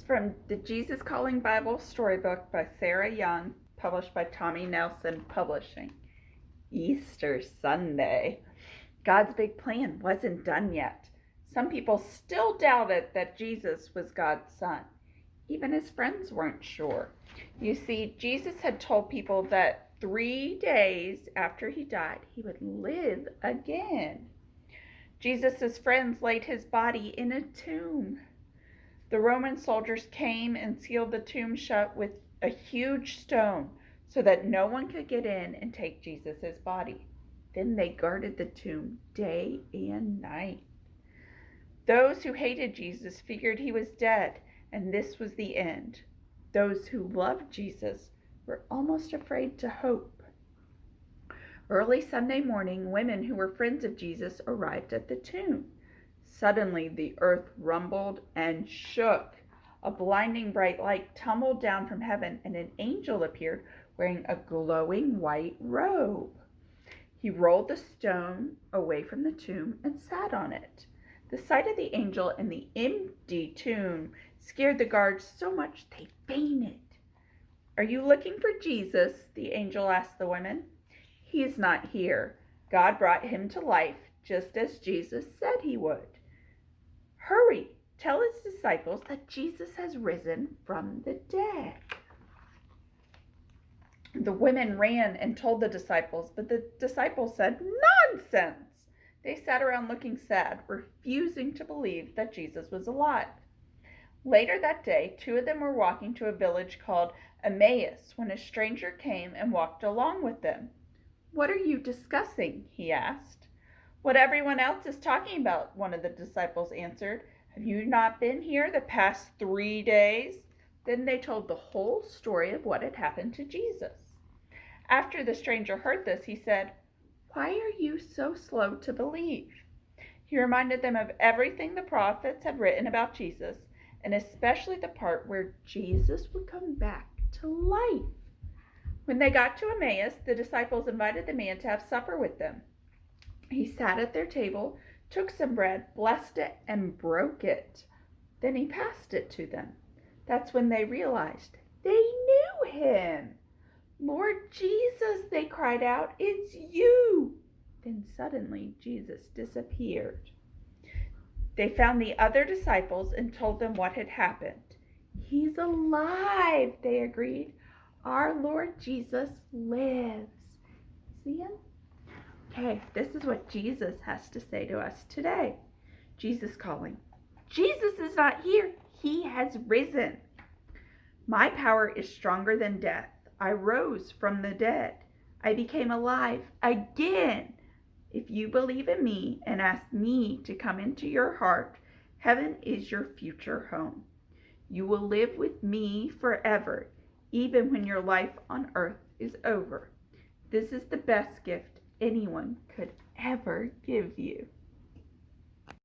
From the Jesus Calling Bible Storybook by Sarah Young, published by Tommy Nelson Publishing. Easter Sunday. God's big plan wasn't done yet. Some people still doubted that Jesus was God's son. Even his friends weren't sure. You see, Jesus had told people that 3 days after he died, he would live again. Jesus' friends laid his body in a tomb. The Roman soldiers came and sealed the tomb shut with a huge stone so that no one could get in and take Jesus' body. Then they guarded the tomb day and night. Those who hated Jesus figured he was dead and this was the end. Those who loved Jesus were almost afraid to hope. Early Sunday morning, women who were friends of Jesus arrived at the tomb. Suddenly the earth rumbled and shook. A blinding bright light tumbled down from heaven, and an angel appeared wearing a glowing white robe. He rolled the stone away from the tomb and sat on it. The sight of the angel in the empty tomb scared the guards so much they fainted. "Are you looking for Jesus?" the angel asked the women. "He is not here. God brought him to life just as Jesus said he would. Hurry, tell his disciples that Jesus has risen from the dead." The women ran and told the disciples, but the disciples said, "Nonsense!" They sat around looking sad, refusing to believe that Jesus was alive. Later that day, 2 of them were walking to a village called Emmaus when a stranger came and walked along with them. "What are you discussing?" he asked. "What everyone else is talking about," one of the disciples answered. "Have you not been here the past 3 days?" Then they told the whole story of what had happened to Jesus. After the stranger heard this, he said, "Why are you so slow to believe?" He reminded them of everything the prophets had written about Jesus, and especially the part where Jesus would come back to life. When they got to Emmaus, the disciples invited the man to have supper with them. He sat at their table, took some bread, blessed it, and broke it. Then he passed it to them. That's when they realized they knew him. "Lord Jesus," they cried out, "it's you." Then suddenly Jesus disappeared. They found the other disciples and told them what had happened. "He's alive," they agreed. "Our Lord Jesus lives." See him? Okay, this is what Jesus has to say to us today. Jesus calling. Jesus is not here. He has risen. "My power is stronger than death. I rose from the dead. I became alive again. If you believe in me and ask me to come into your heart, heaven is your future home. You will live with me forever, even when your life on earth is over. This is the best gift anyone could ever give you."